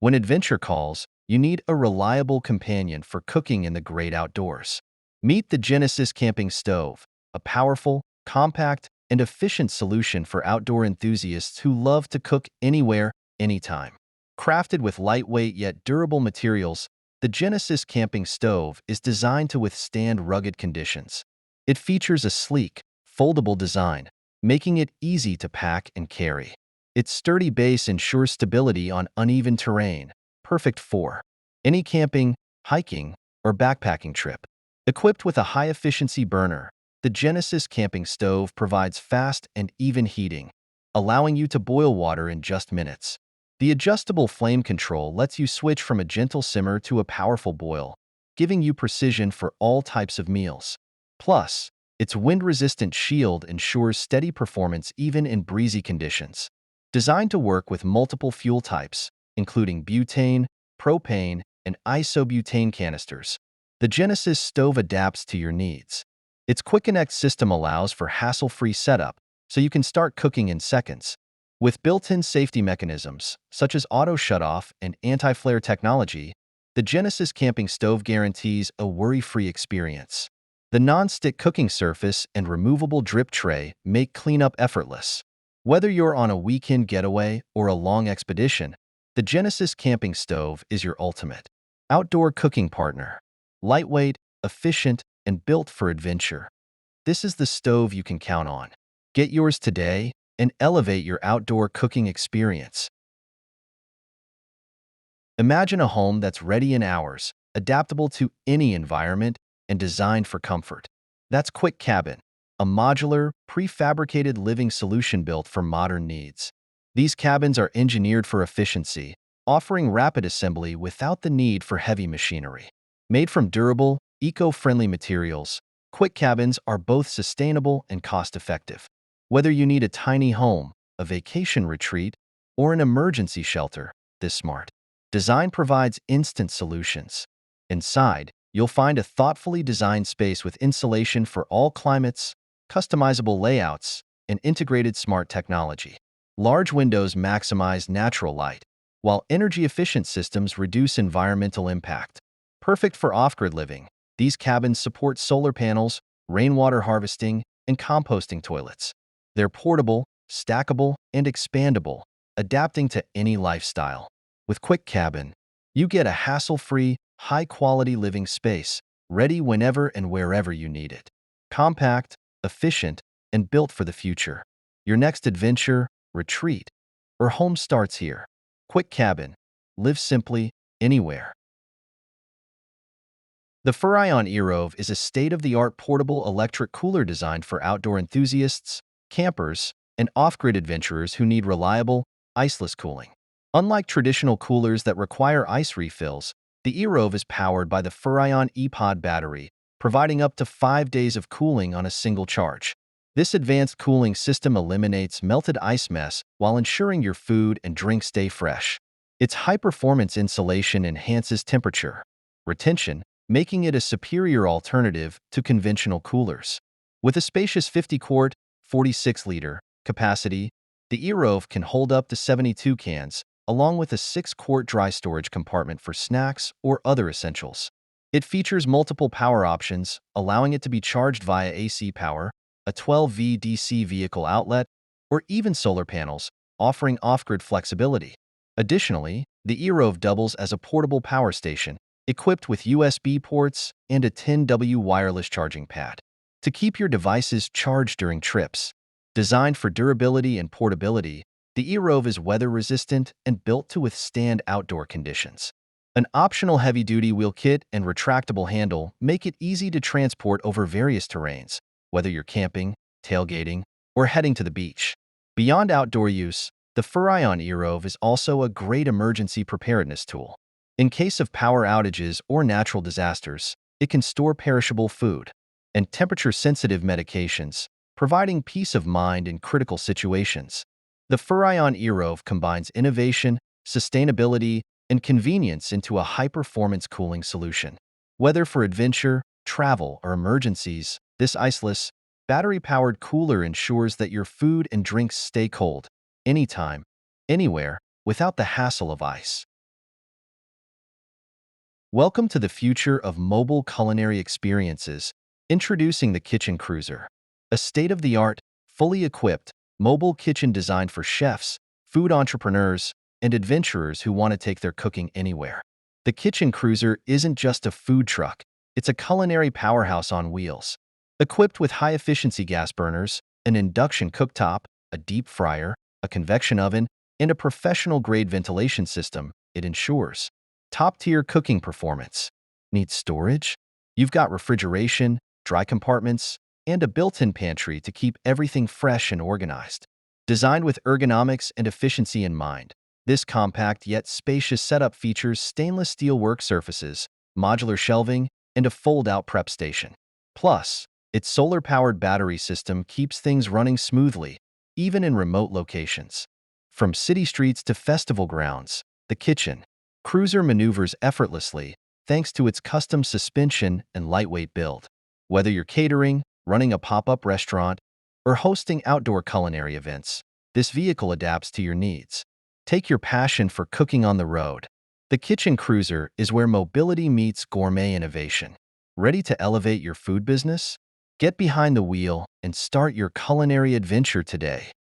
When adventure calls, you need a reliable companion for cooking in the great outdoors. Meet the Genesys Camping Stove, a powerful, compact, and efficient solution for outdoor enthusiasts who love to cook anywhere, anytime. Crafted with lightweight yet durable materials, the Genesys Camping Stove is designed to withstand rugged conditions. It features a sleek, foldable design, making it easy to pack and carry. Its sturdy base ensures stability on uneven terrain, perfect for any camping, hiking, or backpacking trip. Equipped with a high-efficiency burner, the Genesys Camping Stove provides fast and even heating, allowing you to boil water in just minutes. The adjustable flame control lets you switch from a gentle simmer to a powerful boil, giving you precision for all types of meals. Plus, its wind-resistant shield ensures steady performance even in breezy conditions. Designed to work with multiple fuel types, including butane, propane, and isobutane canisters, the Genesys stove adapts to your needs. Its Quick Connect system allows for hassle-free setup, so you can start cooking in seconds. With built-in safety mechanisms, such as auto shutoff and anti-flare technology, the Genesys Camping Stove guarantees a worry-free experience. The non-stick cooking surface and removable drip tray make cleanup effortless. Whether you're on a weekend getaway or a long expedition, the Genesys Camping Stove is your ultimate outdoor cooking partner. Lightweight, efficient, and built for adventure. This is the stove you can count on. Get yours today and elevate your outdoor cooking experience. Imagine a home that's ready in hours, adaptable to any environment, and designed for comfort. That's Quick Cabin, a modular, prefabricated living solution built for modern needs. These cabins are engineered for efficiency, offering rapid assembly without the need for heavy machinery. Made from durable, eco-friendly materials, Quick Cabins are both sustainable and cost-effective. Whether you need a tiny home, a vacation retreat, or an emergency shelter, this smart design provides instant solutions. Inside, you'll find a thoughtfully designed space with insulation for all climates, customizable layouts, and integrated smart technology. Large windows maximize natural light, while energy-efficient systems reduce environmental impact. Perfect for off-grid living, these cabins support solar panels, rainwater harvesting, and composting toilets. They're portable, stackable, and expandable, adapting to any lifestyle. With Quick Cabin, you get a hassle-free, high-quality living space, ready whenever and wherever you need it. Compact, efficient, and built for the future. Your next adventure, retreat, or home starts here. Quick Cabin. Live simply, anywhere. The Furrion Erove is a state-of-the-art portable electric cooler designed for outdoor enthusiasts, campers, and off-grid adventurers who need reliable, iceless cooling. Unlike traditional coolers that require ice refills, the Erove is powered by the Furrion ePod battery, providing up to 5 days of cooling on a single charge. This advanced cooling system eliminates melted ice mess while ensuring your food and drink stay fresh. Its high-performance insulation enhances temperature retention, making it a superior alternative to conventional coolers. With a spacious 50-quart, 46-liter capacity, the Erove can hold up to 72 cans, along with a 6-quart dry storage compartment for snacks or other essentials. It features multiple power options, allowing it to be charged via AC power, a 12V DC vehicle outlet, or even solar panels, offering off-grid flexibility. Additionally, the Erove doubles as a portable power station, equipped with USB ports and a 10W wireless charging pad to keep your devices charged during trips. Designed for durability and portability, the Erove is weather-resistant and built to withstand outdoor conditions. An optional heavy-duty wheel kit and retractable handle make it easy to transport over various terrains, whether you're camping, tailgating, or heading to the beach. Beyond outdoor use, the Furrion Erove is also a great emergency preparedness tool. In case of power outages or natural disasters, it can store perishable food and temperature-sensitive medications, providing peace of mind in critical situations. The Furrion Erove combines innovation, sustainability, and convenience into a high-performance cooling solution. Whether for adventure, travel, or emergencies, this iceless, battery-powered cooler ensures that your food and drinks stay cold, anytime, anywhere, without the hassle of ice. Welcome to the future of mobile culinary experiences. Introducing the Kitchen Cruiser, a state-of-the-art, fully equipped, mobile kitchen designed for chefs, food entrepreneurs, and adventurers who want to take their cooking anywhere. The Kitchen Cruiser isn't just a food truck, it's a culinary powerhouse on wheels. Equipped with high-efficiency gas burners, an induction cooktop, a deep fryer, a convection oven, and a professional-grade ventilation system, it ensures top-tier cooking performance. Need storage? You've got refrigeration, dry compartments, and a built-in pantry to keep everything fresh and organized. Designed with ergonomics and efficiency in mind, this compact yet spacious setup features stainless steel work surfaces, modular shelving, and a fold-out prep station. Plus, its solar-powered battery system keeps things running smoothly, even in remote locations. From city streets to festival grounds, the Kitchen Cruiser maneuvers effortlessly thanks to its custom suspension and lightweight build. Whether you're catering, running a pop-up restaurant, or hosting outdoor culinary events, this vehicle adapts to your needs. Take your passion for cooking on the road. The Kitchen Cruiser is where mobility meets gourmet innovation. Ready to elevate your food business? Get behind the wheel and start your culinary adventure today.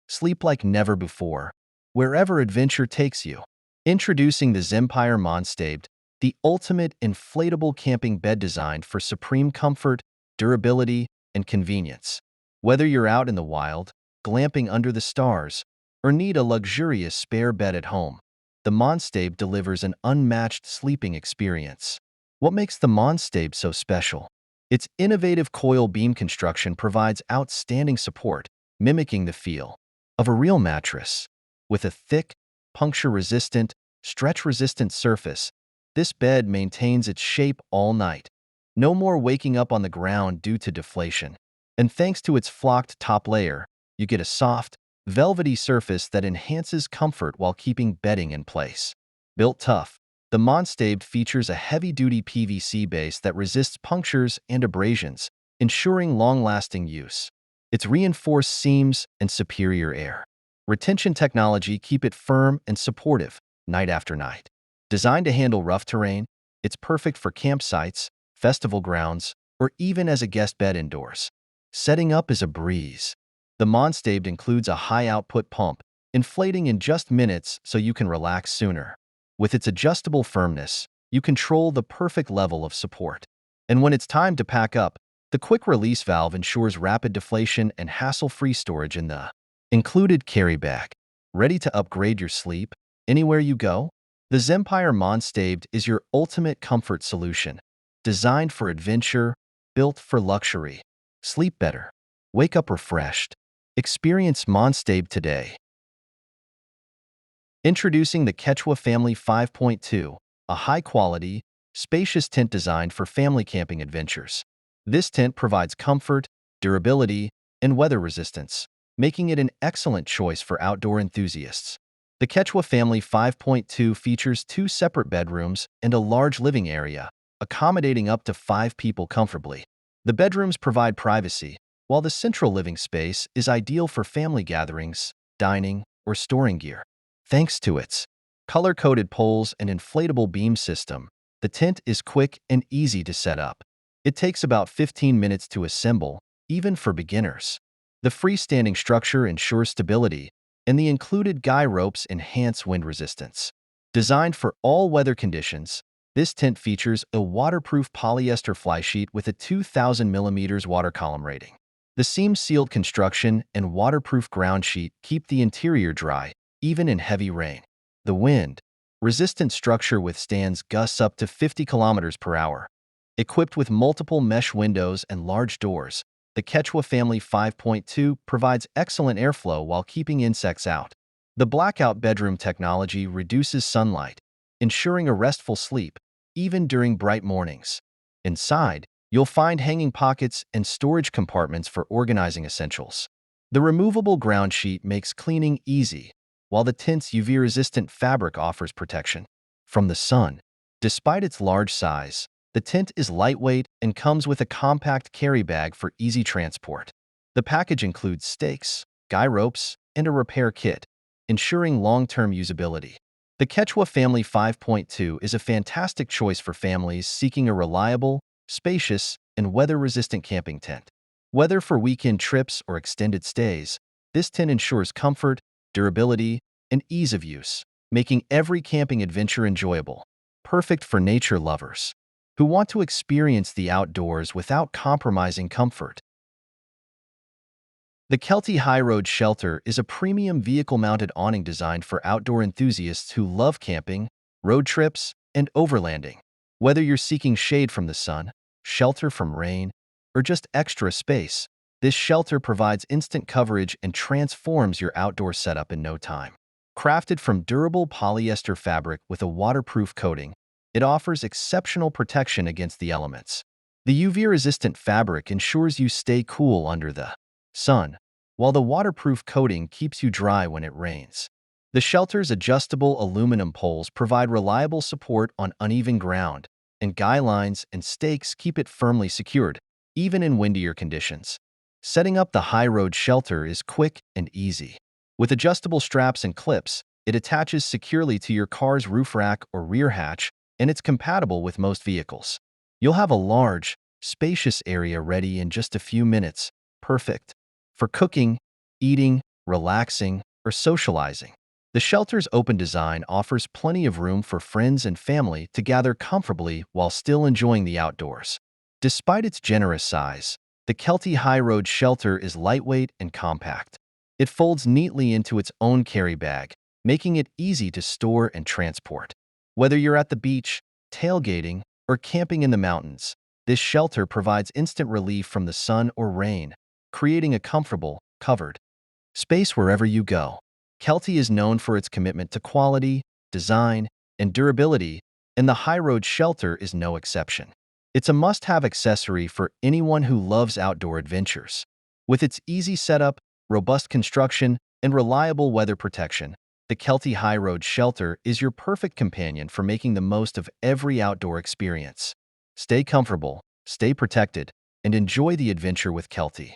Sleep like never before, wherever adventure takes you. Introducing the Zempire Monstabed, the ultimate inflatable camping bed designed for supreme comfort, durability, and convenience. Whether you're out in the wild, glamping under the stars, or need a luxurious spare bed at home, the Monstabed delivers an unmatched sleeping experience. What makes the Monstabed so special? Its innovative coil beam construction provides outstanding support, mimicking the feel of a real mattress. With a thick, puncture-resistant, stretch-resistant surface, this bed maintains its shape all night. No more waking up on the ground due to deflation. And thanks to its flocked top layer, you get a soft, velvety surface that enhances comfort while keeping bedding in place. Built tough, the Monstabed features a heavy-duty PVC base that resists punctures and abrasions, ensuring long-lasting use. Its reinforced seams and superior air retention technology keep it firm and supportive night after night. Designed to handle rough terrain, it's perfect for campsites, festival grounds, or even as a guest bed indoors. Setting up is a breeze. The Monstabed includes a high-output pump, inflating in just minutes so you can relax sooner. With its adjustable firmness, you control the perfect level of support. And when it's time to pack up, the quick-release valve ensures rapid deflation and hassle-free storage in the included carry bag. Ready to upgrade your sleep anywhere you go? The Zempire Monstabed is your ultimate comfort solution. Designed for adventure, built for luxury. Sleep better. Wake up refreshed. Experience Monstabed today. Introducing the Quechua Family 5.2, a high-quality, spacious tent designed for family camping adventures. This tent provides comfort, durability, and weather resistance, making it an excellent choice for outdoor enthusiasts. The Quechua Family 5.2 features 2 separate bedrooms and a large living area, accommodating up to 5 people comfortably. The bedrooms provide privacy, while the central living space is ideal for family gatherings, dining, or storing gear. Thanks to its color-coded poles and inflatable beam system, the tent is quick and easy to set up. It takes about 15 minutes to assemble, even for beginners. The freestanding structure ensures stability, and the included guy ropes enhance wind resistance. Designed for all weather conditions, this tent features a waterproof polyester flysheet with a 2,000 mm water column rating. The seam-sealed construction and waterproof ground sheet keep the interior dry, even in heavy rain. The wind-resistant structure withstands gusts up to 50 km/h. Equipped with multiple mesh windows and large doors, the Quechua Family 5.2 provides excellent airflow while keeping insects out. The blackout bedroom technology reduces sunlight, ensuring a restful sleep, even during bright mornings. Inside, you'll find hanging pockets and storage compartments for organizing essentials. The removable ground sheet makes cleaning easy, while the tent's UV-resistant fabric offers protection from the sun. Despite its large size, the tent is lightweight and comes with a compact carry bag for easy transport. The package includes stakes, guy ropes, and a repair kit, ensuring long-term usability. The Quechua Family 5.2 is a fantastic choice for families seeking a reliable, spacious, and weather-resistant camping tent. Whether for weekend trips or extended stays, this tent ensures comfort, durability, and ease of use, making every camping adventure enjoyable. Perfect for nature lovers who want to experience the outdoors without compromising comfort. The Kelty High Road Shelter is a premium vehicle-mounted awning designed for outdoor enthusiasts who love camping, road trips, and overlanding. Whether you're seeking shade from the sun, shelter from rain, or just extra space, this shelter provides instant coverage and transforms your outdoor setup in no time. Crafted from durable polyester fabric with a waterproof coating, it offers exceptional protection against the elements. The UV-resistant fabric ensures you stay cool under the sun, while the waterproof coating keeps you dry when it rains. The shelter's adjustable aluminum poles provide reliable support on uneven ground, and guy lines and stakes keep it firmly secured, even in windier conditions. Setting up the high road shelter is quick and easy. With adjustable straps and clips, it attaches securely to your car's roof rack or rear hatch, and it's compatible with most vehicles. You'll have a large, spacious area ready in just a few minutes, perfect for cooking, eating, relaxing, or socializing. The shelter's open design offers plenty of room for friends and family to gather comfortably while still enjoying the outdoors. Despite its generous size, the Kelty High Road Shelter is lightweight and compact. It folds neatly into its own carry bag, making it easy to store and transport. Whether you're at the beach, tailgating, or camping in the mountains, this shelter provides instant relief from the sun or rain, creating a comfortable, covered space wherever you go. Kelty is known for its commitment to quality, design, and durability, and the High Road Shelter is no exception. It's a must-have accessory for anyone who loves outdoor adventures. With its easy setup, robust construction, and reliable weather protection, the Kelty High Road Shelter is your perfect companion for making the most of every outdoor experience. Stay comfortable, stay protected, and enjoy the adventure with Kelty.